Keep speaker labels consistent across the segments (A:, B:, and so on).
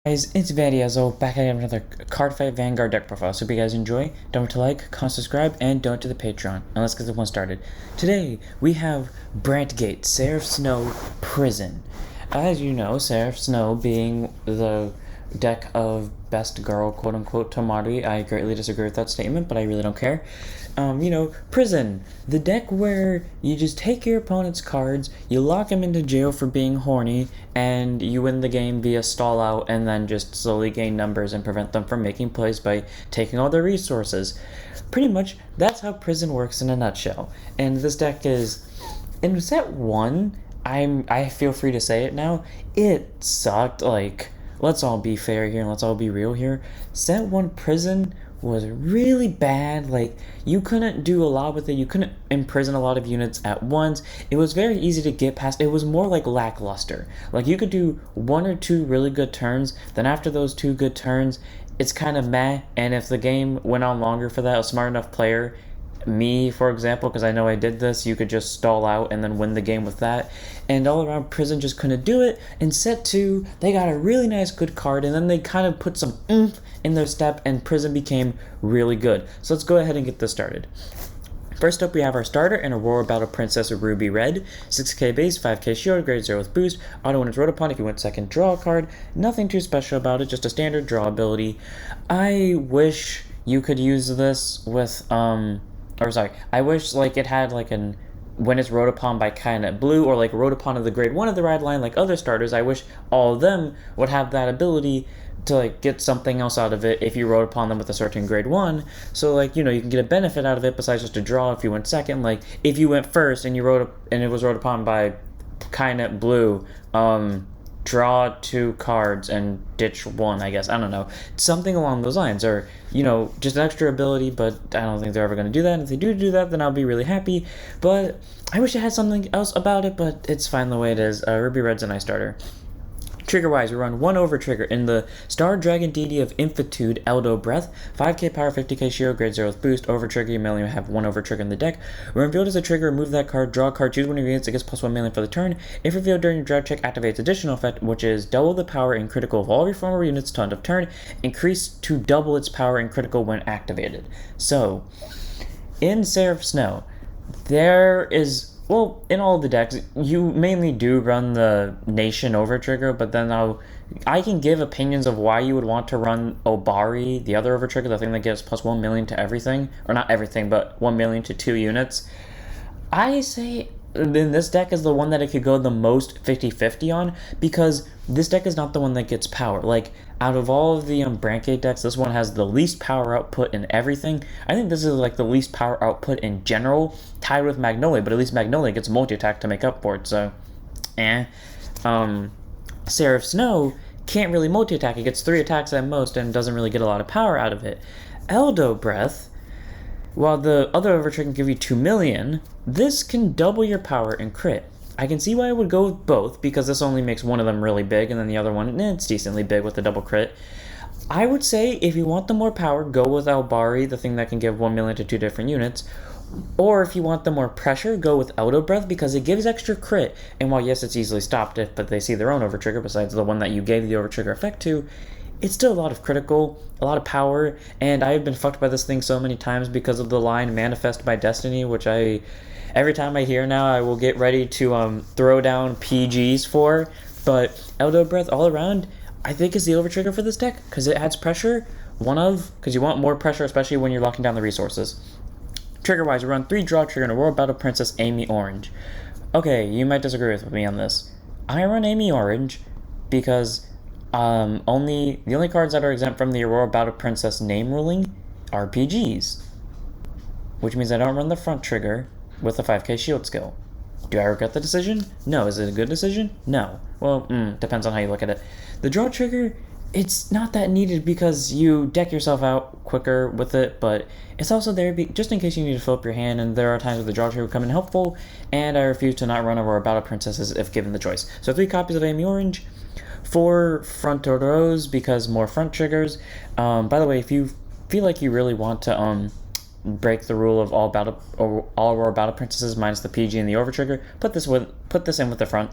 A: Guys, it's Vandiozo back at another card fight Vanguard deck profile. So if you guys enjoy, don't forget to like, comment, subscribe, and donate to the Patreon. And let's get this one started. Today we have Brandt Gate, Seraph Snow Prison. As you know, Seraph Snow being the deck of best girl, quote unquote, Tamari. I greatly disagree with that statement, but I really don't care. Prison. The deck where you just take your opponent's cards, you lock him into jail for being horny, and you win the game via stall out and then just slowly gain numbers and prevent them from making plays by taking all their resources. Pretty much, that's how Prison works in a nutshell. And this deck is, in set 1, I feel free to say it now, it sucked. Like, let's all be fair here and let's all be real here. Set 1 Prison was really bad. Like, you couldn't do a lot with it. You couldn't imprison a lot of units at once. It was very easy to get past. It was more like lackluster. Like, you could do 1 or 2 really good turns, then after those 2 good turns, it's kind of meh. And if the game went on longer for that, a smart enough player, me for example, because I know I did this, you could just stall out and then win the game with that. And all around, Prison just couldn't do it. In set 2, they got a really nice good card, and then they kind of put some oomph in their step, and Prison became really good. So let's go ahead and get this started. First up, we have our starter, an Aurora Battle Princess Ruby Red, 6k base, 5k shield, grade 0 with boost, auto when it's wrote upon. If you went second, draw a card. Nothing too special about it, just a standard draw ability. I wish you could use this with, I wish like it had like an when it's wrote upon by Kyanite Blue, or like wrote upon of the grade 1 of the ride line like other starters. I wish all of them would have that ability to like get something else out of it if you wrote upon them with a certain grade 1. So like, you know, you can get a benefit out of it besides just a draw if you went second. Like if you went first and you it was wrote upon by Kyanite Blue, draw 2 cards and ditch 1, I guess. I don't know. Something along those lines. Or, you know, just an extra ability, but I don't think they're ever going to do that. And if they do that, then I'll be really happy. But I wish it had something else about it, but it's fine the way it is. Ruby Red's a nice starter. Trigger-wise, we run 1 over trigger in the Star Dragon Deity of Infinitude, Eldobreath, 5k power, 50k shield, grade 0 with boost. Over trigger, you may only have 1 over trigger in the deck. When revealed as a trigger, remove that card, draw a card, choose one of your units, it gets +1 melee for the turn. If revealed during your draw check, activates additional effect, which is double the power and critical of all your former units to end of turn, increase to double its power and critical when activated. So, in Seraph Snow, there is... Well, in all the decks, you mainly do run the Nation over trigger, but then I can give opinions of why you would want to run Obari, the other over trigger, the thing that gives +1 million to everything. Or not everything, but 1 million to 2 units. I say then this deck is the one that it could go the most 50-50 on, because this deck is not the one that gets power. Like, out of all of the Brandt decks, this one has the least power output in everything. I think this is like the least power output in general, tied with Magnolia, but at least Magnolia gets multi-attack to make up for it, so Seraph Snow can't really multi-attack. It gets 3 attacks at most and doesn't really get a lot of power out of it. Eldobreath, while the other overtrigger can give you 2 million, this can double your power and crit. I can see why I would go with both, because this only makes one of them really big, and then the other one, it's decently big with the double crit. I would say if you want the more power, go with Albari, the thing that can give 1 million to 2 different units. Or if you want the more pressure, go with Eldobreath, because it gives extra crit. And while yes, it's easily stopped but they see their own overtrigger besides the one that you gave the overtrigger effect to, it's still a lot of critical, a lot of power, and I've been fucked by this thing so many times because of the line Manifest by Destiny, which every time I hear now, I will get ready to throw down PGs for. But Eldobreath all around, I think is the overtrigger for this deck, because it adds pressure, because you want more pressure, especially when you're locking down the resources. Trigger-wise, we run 3 draw trigger and Aurora Battle Princess Amy Orange. Okay, you might disagree with me on this. I run Amy Orange because the only cards that are exempt from the Aurora Battle Princess name ruling are PGs, which means I don't run the front trigger with a 5k shield skill. Do I regret the decision? No. Is it a good decision? No. Well, depends on how you look at it. The draw trigger, it's not that needed because you deck yourself out quicker with it, but it's also there just in case you need to fill up your hand, and there are times where the draw trigger will come in helpful, and I refuse to not run Aurora Battle Princesses if given the choice. So 3 copies of Amy Orange, 4 Fronte because more front triggers. By the way, if you feel like you really want to break the rule of all Aurora battle princesses minus the PG and the overtrigger. Put this in with the front.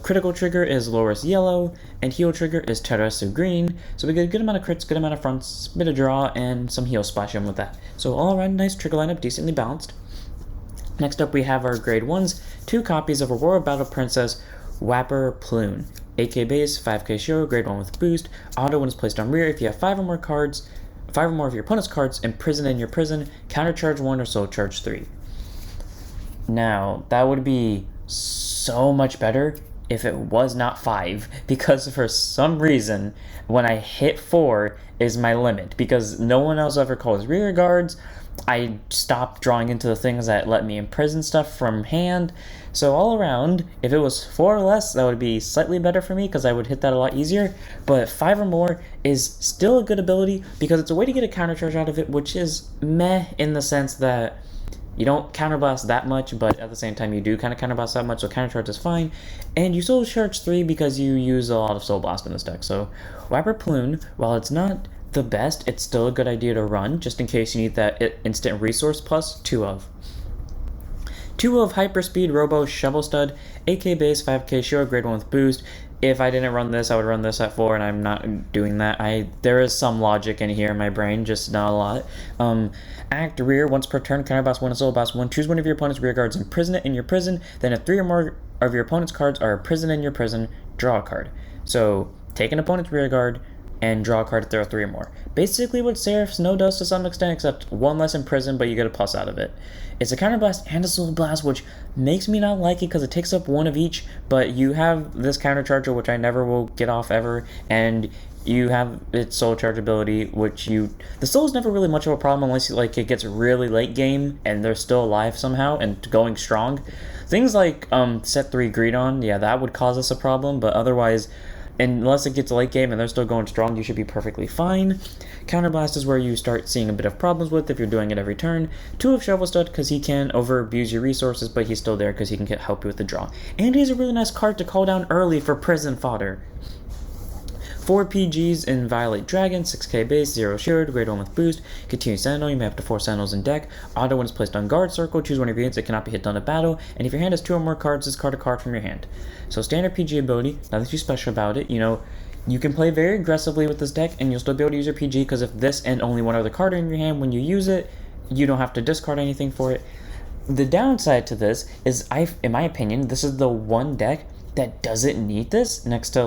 A: Critical trigger is Lourus yellow, and heal trigger is Terresu green. So we get a good amount of crits, good amount of fronts, bit of draw, and some heal splash in with that. So all around nice trigger lineup, decently balanced. Next up we have our grade 1s, 2 copies of Aurora Battle Princess Wapper Plun. 8k base, 5k show, grade 1 with boost. Auto when it's placed on rear. If you have 5 or more of your opponent's cards imprisoned in your prison, countercharge 1 or soul charge 3. Now, that would be so much better if it was not 5, because for some reason, when I hit 4 is my limit, because no one else ever calls rear guards. I stopped drawing into the things that let me imprison stuff from hand. So all around, if it was 4 or less, that would be slightly better for me because I would hit that a lot easier. But 5 or more is still a good ability because it's a way to get a countercharge out of it, which is meh in the sense that you don't counterblast that much, but at the same time you do kind of counterblast that much, so countercharge is fine. And you soul charge 3 because you use a lot of soul blast in this deck. So Wapper Plun, while it's not the best, it's still a good idea to run just in case you need that instant resource plus 2 of Hyperspeed, Robo, Chevalstud, 8k base, 5k shield, grade 1 with boost. If I didn't run this, I would run this at 4, and I'm not doing that. There is some logic in here in my brain, just not a lot. Act rear, once per turn, counterblast 1 and soul blast 1. Choose one of your opponent's rear guards and prison it in your prison. Then if 3 or more of your opponent's cards are imprisoned in your prison, draw a card. So take an opponent's rear guard and draw a card if there are 3 or more. Basically what Seraph Snow does to some extent, except 1 less in prison, but you get a plus out of it. It's a counterblast and a soul blast, which makes me not like it because it takes up 1 of each, but you have this countercharger, which I never will get off ever, and you have its soul charge ability, which the soul is never really much of a problem unless it gets really late game and they're still alive somehow and going strong. Things like set 3 Greedon, yeah, that would cause us a problem, but otherwise, unless it gets late game and they're still going strong, you should be perfectly fine. Counterblast is where you start seeing a bit of problems with if you're doing it every turn. 2 of Chevalstud because he can over-abuse your resources, but he's still there because he can help you with the draw. And he's a really nice card to call down early for prison fodder. 4 PGs in Violate Dragon, 6k base, 0 shield, grade 1 with boost. Continue Sentinel, you may have up to 4 Sentinels in deck. Auto when it's placed on guard circle, choose one of your units that cannot be hit on a battle, and if your hand has 2 or more cards, discard a card from your hand. So standard PG ability, nothing too special about it, you can play very aggressively with this deck and you'll still be able to use your PG because if this and only one other card are in your hand when you use it, you don't have to discard anything for it. The downside to this is, in my opinion, this is the one deck that doesn't need this next to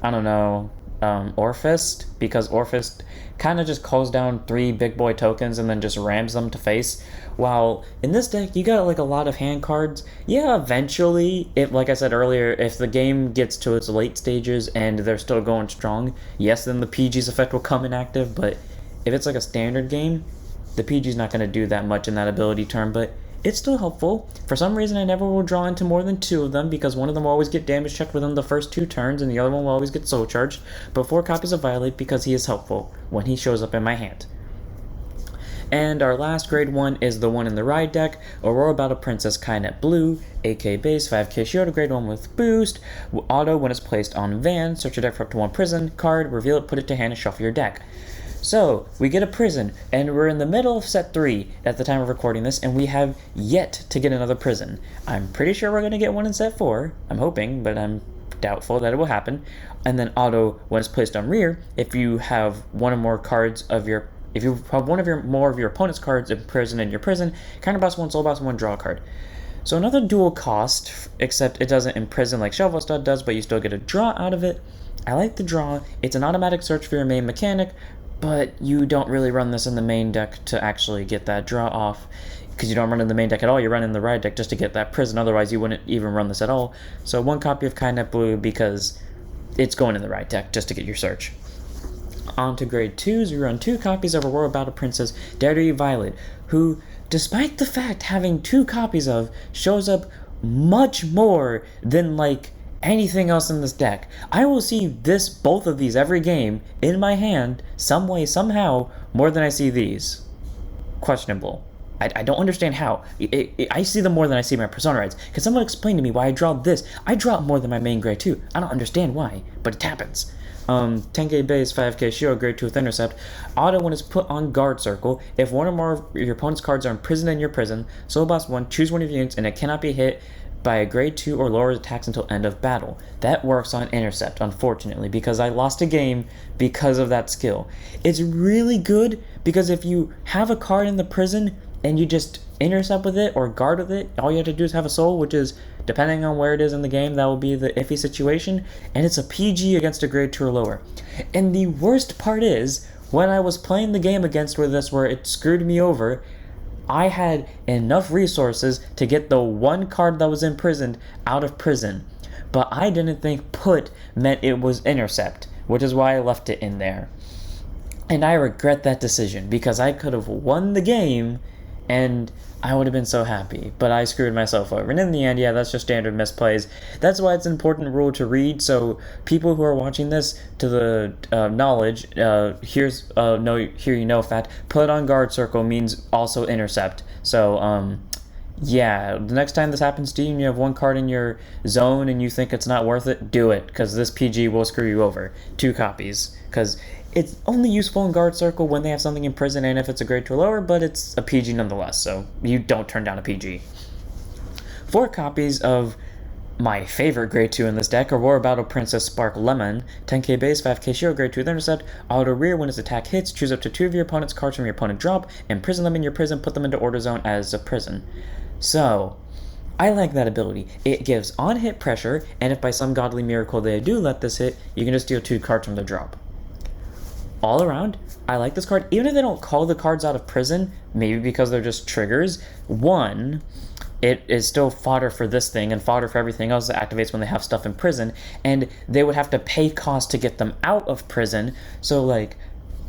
A: I don't know, Orphist, because Orphist kind of just calls down 3 big boy tokens and then just rams them to face, while in this deck you got a lot of hand cards. Yeah, eventually, like I said earlier, if the game gets to its late stages and they're still going strong, yes, then the PG's effect will come inactive, but if it's a standard game, the PG's not going to do that much in that ability turn, but it's still helpful. For some reason, I never will draw into more than 2 of them because one of them will always get damage checked within the first 2 turns and the other one will always get soul charged, but 4 copies of Violate because he is helpful when he shows up in my hand. And our last grade 1 is the one in the ride deck, Aurora Battle Princess Kyanite Blue, 8k base, 5k shield, grade 1 with boost. Auto when it's placed on Van, search your deck for up to 1 prison card, reveal it, put it to hand, and shuffle your deck. So, we get a prison, and we're in the middle of set 3 at the time of recording this, and we have yet to get another prison. I'm pretty sure we're going to get one in set 4. I'm hoping, but I'm doubtful that it will happen. And then auto, when it's placed on rear, if you have one or more cards of your... If you have more of your opponent's cards imprisoned in your prison, counterblast 1, soul blast 1, draw a card. So another dual cost, except it doesn't imprison like Chevalstud does, but you still get a draw out of it. I like the draw. It's an automatic search for your main mechanic, but you don't really run this in the main deck to actually get that draw off, because you don't run in the main deck at all. You run in the ride deck just to get that prison, otherwise you wouldn't even run this at all. So 1 copy of Kyanite Blue because it's going in the ride deck just to get your search. On to grade 2s, we run 2 copies of Aurora Battle Princess Derii Violet, who, despite the fact having 2 copies of, shows up much more than anything else in this deck. I will see both of these every game in my hand, some way, somehow, more than I see these. Questionable. I don't understand how. I see them more than I see my Persona rides. Can someone explain to me why I draw this? I draw it more than my main grade 2. I don't understand why, but it happens. 10k base, 5k shield, grade 2 with intercept. Auto when it's put on guard circle. If one or more of your opponent's cards are imprisoned in your prison, Soul Blast 1, choose one of your units, and it cannot be hit by a grade 2 or lower attacks until end of battle. That works on intercept, unfortunately, because I lost a game because of that skill. It's really good because if you have a card in the prison and you just intercept with it or guard with it, all you have to do is have a soul, which is, depending on where it is in the game, that will be the iffy situation, and it's a PG against a grade 2 or lower. And the worst part is, when I was playing the game against with this where it screwed me over, I had enough resources to get the one card that was imprisoned out of prison, but I didn't think put meant it was intercept, which is why I left it in there. And I regret that decision, because I could have won the game, and I would have been so happy, but I screwed myself over. And in the end, yeah, that's just standard misplays. That's why it's an important rule to read, so people who are watching this, to the knowledge, here you know fact, put on guard circle means also intercept. So, yeah, the next time this happens to you and you have one card in your zone and you think it's not worth it, do it, because this PG will screw you over. 2 copies, because it's only useful in guard circle when they have something in prison and if it's a grade 2 or lower, but it's a PG nonetheless, so you don't turn down a PG. 4 copies of my favorite grade 2 in this deck, Aurora Battle Princess Spark Lemon, 10k base, 5k shield, grade 2 with intercept, auto rear when its attack hits, choose up to 2 of your opponent's cards from your opponent drop, imprison them in your prison, put them into order zone as a prison. So, I like that ability. It gives on-hit pressure, and if by some godly miracle they do let this hit, you can just deal 2 cards from the drop. All around, I like this card. Even if they don't call the cards out of prison, maybe because they're just triggers, 1, it is still fodder for this thing and fodder for everything else that activates when they have stuff in prison, and they would have to pay cost to get them out of prison, so like,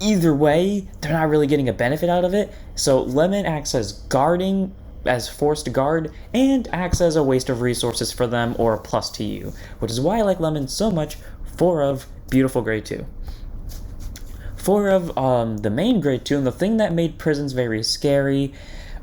A: either way, they're not really getting a benefit out of it. So Lemon acts as guarding, as forced guard, and acts as a waste of resources for them or a plus to you, which is why I like Lemon so much. 4 of beautiful grade 2. 4 of the main grade 2, and the thing that made prisons very scary,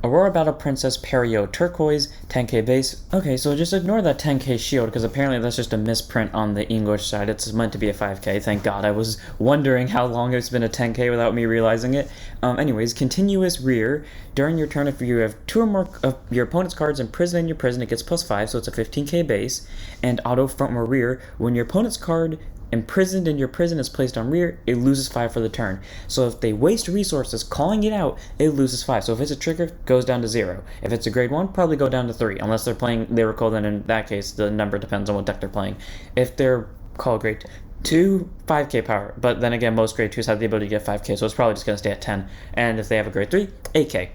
A: Aurora Battle Princess Perio Turquoise, 10k base. Okay, so just ignore that 10k shield, because apparently that's just a misprint on the English side. It's meant to be a 5k, thank God. I was wondering how long it's been a 10k without me realizing it. Anyways, continuous rear. During your turn, if you have 2 or more of your opponent's cards imprisoned in your prison, it gets +5, so it's a 15k base. And auto front or rear, when your opponent's card imprisoned in your prison is placed on rear, it loses 5 for the turn. So if they waste resources calling it out, it loses 5. So if it's a trigger, it goes down to 0. If it's a grade 1, probably go down to 3, unless they're playing lyrical, then in that case the number depends on what deck they're playing. If they're called grade 2, 5k power, but then again most grade 2s have the ability to get 5k, so it's probably just going to stay at 10. And if they have a grade 3, 8k.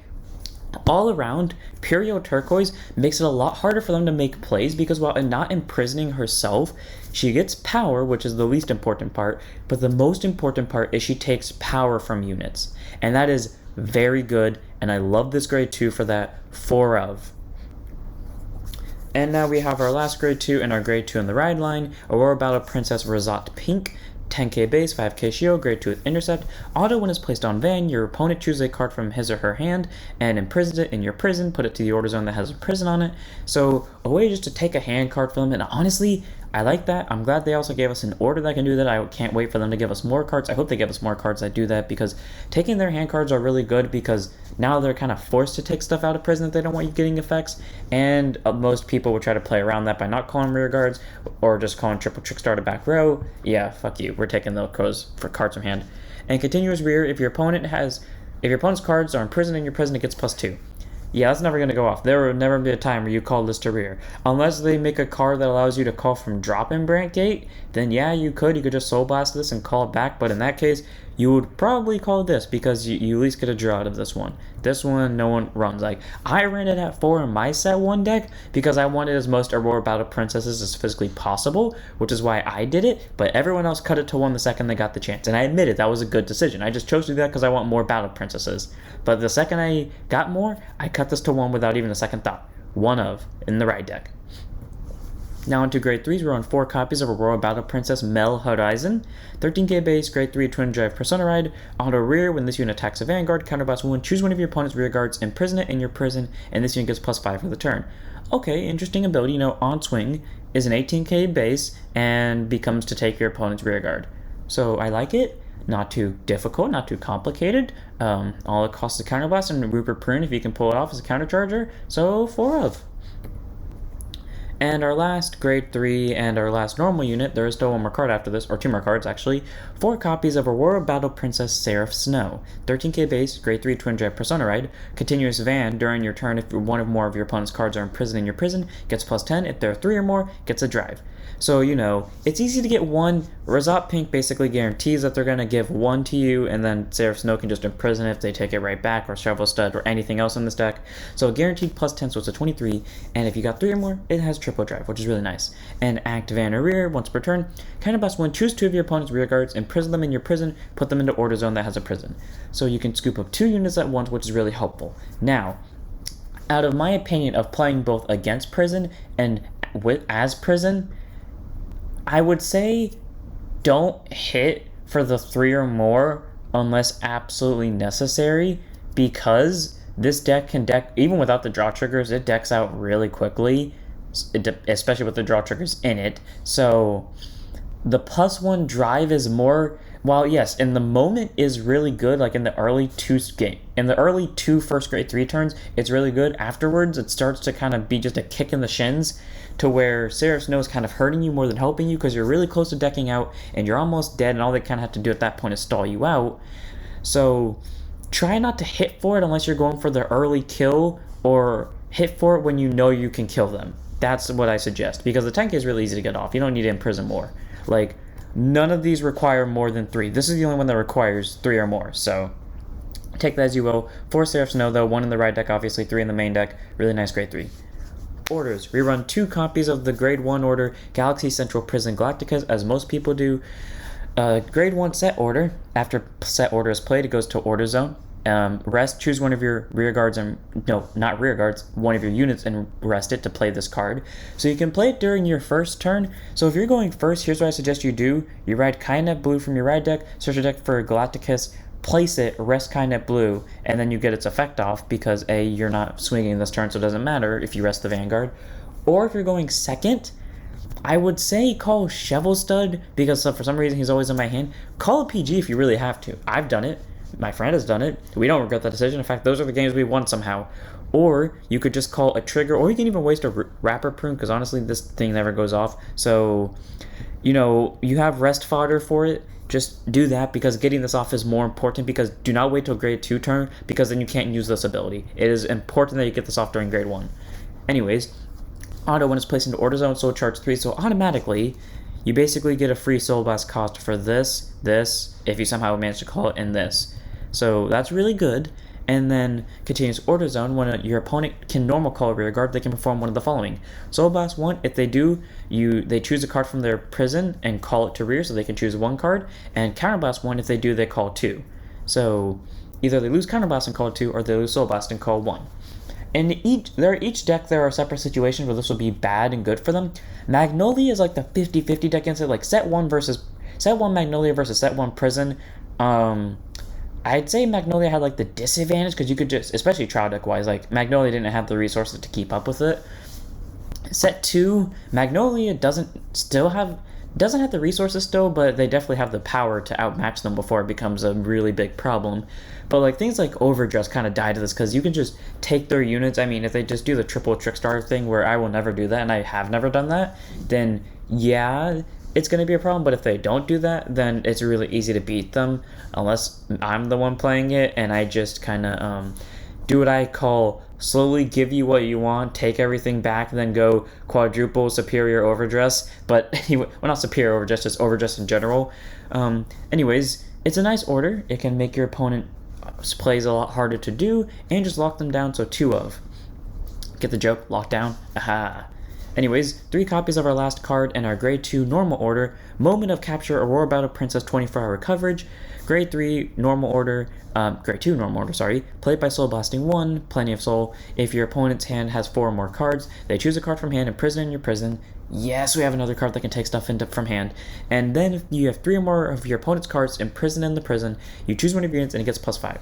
A: All around, Perio Turquoise makes it a lot harder for them to make plays, because while not imprisoning herself, she gets power, which is the least important part, but the most important part is she takes power from units. And that is very good, and I love this grade 2 for that. 4 of. And now we have our last grade 2 and our grade 2 in the ride line, Aurora Battle Princess Risatt Pink, 10k base, 5k shield, grade 2 with intercept. Auto when it's placed on van, your opponent chooses a card from his or her hand and imprisons it in your prison, put it to the order zone that has a prison on it. So a way just to take a hand card from them, and honestly, I like that. I'm glad they also gave us an order that can do that. I can't wait for them to give us more cards. I hope they give us more cards that do that, because taking their hand cards are really good, because now they're kind of forced to take stuff out of prison if they don't want you getting effects, and most people would try to play around that by not calling rear guards or just calling triple trick star to back row. Yeah, fuck you. We're taking those cards for cards from hand. And continuous rear, if your opponent's cards are imprisoned in your prison, it gets +2. Yeah, that's never going to go off. There will never be a time where you call this to rear. Unless they make a card that allows you to call from drop in Brandt Gate, then yeah, you could just Soul Blast this and call it back, but in that case, you would probably call this, because you at least get a draw out of this one. This one, no one runs. Like, I ran it at 4 in my set 1 deck, because I wanted as most Aurora Battle Princesses as physically possible, which is why I did it, but everyone else cut it to 1 the second they got the chance, and I admitted that was a good decision. I just chose to do that because I want more Battle Princesses. But the second I got more, I cut this to 1 without even a second thought. 1 of, in the right deck. Now into grade 3s, we're on 4 copies of Aurora Battle Princess Mel Horizon. 13k base, grade 3 twin drive persona ride. Auto rear, when this unit attacks a vanguard, counterblast 1, choose one of your opponent's rear guards, imprison it in your prison, and this unit gets +5 for the turn. Okay, interesting ability. On swing is an 18k base and becomes to take your opponent's rear guard. So I like it. Not too difficult, not too complicated. All it costs is a counterblast and Rupert Prune if you can pull it off as a countercharger. So 4 of. And our last grade 3 and our last normal unit, there is still 1 more card after this, or 2 more cards actually. 4 copies of Aurora Battle Princess Seraph Snow. 13k base, grade 3 Twin Jet Persona Ride. Continuous Van, during your turn if one or more of your opponent's cards are imprisoned in your prison, gets plus 10. If there are 3 or more, gets a drive. So, you know, it's easy to get 1. Risatt Pink basically guarantees that they're going to give 1 to you, and then Seraph Snow can just imprison if they take it right back, or Chevalstud, or anything else in this deck. So guaranteed plus 10, so it's a 23, and if you got 3 or more, it has triple drive, which is really nice. And Act Van or Rear, once per turn, counterblast 1, choose 2 of your opponent's rear guards, imprison them in your prison, put them into Order Zone that has a prison. So you can scoop up 2 units at once, which is really helpful. Now, out of my opinion of playing both against prison and as prison, I would say don't hit for the 3 or more unless absolutely necessary, because this deck can even without the draw triggers, it decks out really quickly, especially with the draw triggers in it. So the +1 drive is more, while yes, in the moment is really good, like in the early 2 first grade 3 turns, it's really good. Afterwards, it starts to kind of be just a kick in the shins, to where Seraph Snow is kind of hurting you more than helping you, because you're really close to decking out, and you're almost dead, and all they kind of have to do at that point is stall you out. So try not to hit for it unless you're going for the early kill, or hit for it when you know you can kill them. That's what I suggest, because the 10k is really easy to get off. You don't need to imprison more. Like, none of these require more than 3. This is the only one that requires 3 or more, so take that as you will. 4 Seraph Snow, though, 1 in the right deck, obviously 3 in the main deck. Really nice grade 3. Orders. We run 2 copies of the grade 1 order, Galaxy Central Prison Galactolus, as most people do. Grade 1 set order. After set order is played, it goes to Order Zone. Rest, choose one of your rear guards, and no, not rear guards, one of your units, and rest it to play this card. So you can play it during your first turn. So if you're going first, here's what I suggest you do. You ride Kyanite Blue from your ride deck, search your deck for Galactolus, place it, rest Kyanite Blue, and then you get its effect off, because A, you're not swinging this turn, so it doesn't matter if you rest the Vanguard. Or if you're going second, I would say call Chevalstud, because for some reason he's always in my hand. Call a PG if you really have to. I've done it. My friend has done it. We don't regret that decision. In fact, those are the games we won somehow. Or you could just call a trigger, or you can even waste a Wapper Prune, because honestly, this thing never goes off. So, you know, you have rest fodder for it. Just do that, because getting this off is more important, because do not wait till grade 2 turn, because then you can't use this ability. It is important that you get this off during grade 1. Anyways, auto when it's placed into Order Zone, Soul Charge 3, so automatically you basically get a free Soul Blast cost for this, if you somehow manage to call it, and this. So that's really good. And then continuous Order Zone, when your opponent can normal call a rear guard, they can perform one of the following. Soul Blast 1, if they do, they choose a card from their prison and call it to rear, so they can choose 1 card. And Counterblast 1, if they do, they call 2. So either they lose Counterblast and call 2, or they lose Soul Blast and call 1. In each deck, there are separate situations where this will be bad and good for them. Magnolia is like the 50-50 deck against it, like set 1 Magnolia versus set 1 Prison. I'd say Magnolia had like the disadvantage, because you could just, especially trial deck wise, like Magnolia didn't have the resources to keep up with it. Set 2, Magnolia doesn't have the resources still, but they definitely have the power to outmatch them before it becomes a really big problem. But like things like Overdress kind of die to this, because you can just take their units. I mean, if they just do the triple Trickstar thing, where I will never do that, and I have never done that, then yeah, it's going to be a problem. But if they don't do that, then it's really easy to beat them, unless I'm the one playing it and I just kind of do what I call slowly give you what you want, take everything back, and then go quadruple Superior Overdress. But anyway, well, not Superior Overdress, just Overdress in general. Anyways, it's a nice order. It can make your opponent plays a lot harder to do, and just lock them down. So 2 of. Get the joke? Lock down? Aha. Anyways, 3 copies of our last card and our grade 2 normal order. Moment of Capture, Aurora Battle Princess 24-hour coverage. Grade 3 normal order, grade 2 normal order, sorry. Played by Soul Blasting 1, plenty of soul. If your opponent's hand has 4 or more cards, they choose a card from hand and prison in your prison. Yes, we have another card that can take stuff from hand. And then if you have 3 or more of your opponent's cards imprisoned in the prison, you choose one of your units and it gets +5.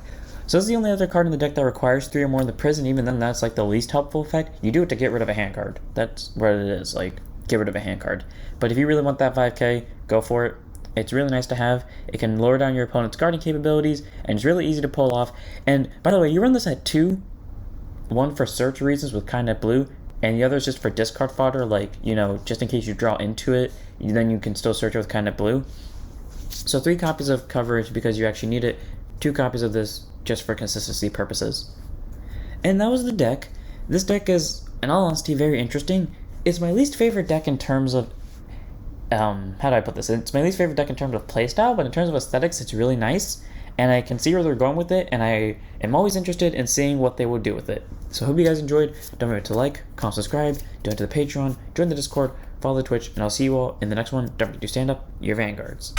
A: So this is the only other card in the deck that requires 3 or more in the prison. Even then, that's like the least helpful effect. You do it to get rid of a hand card. That's what it is, like, get rid of a hand card. But if you really want that 5k, go for it. It's really nice to have. It can lower down your opponent's guarding capabilities, and it's really easy to pull off. And by the way, you run this at 2, one for search reasons with Kyanite Blue, and the other is just for discard fodder, like, you know, just in case you draw into it, then you can still search it with Kyanite Blue. So 3 copies of coverage because you actually need it, 2 copies of this just for consistency purposes. And that was the deck. This deck is, in all honesty, very interesting. It's my least favorite deck in terms of, how do I put this? It's my least favorite deck in terms of playstyle, but in terms of aesthetics, it's really nice. And I can see where they're going with it, and I am always interested in seeing what they will do with it. So I hope you guys enjoyed. Don't forget to like, comment, subscribe, donate to the Patreon, join the Discord, follow the Twitch, and I'll see you all in the next one. Don't forget to stand up your vanguards.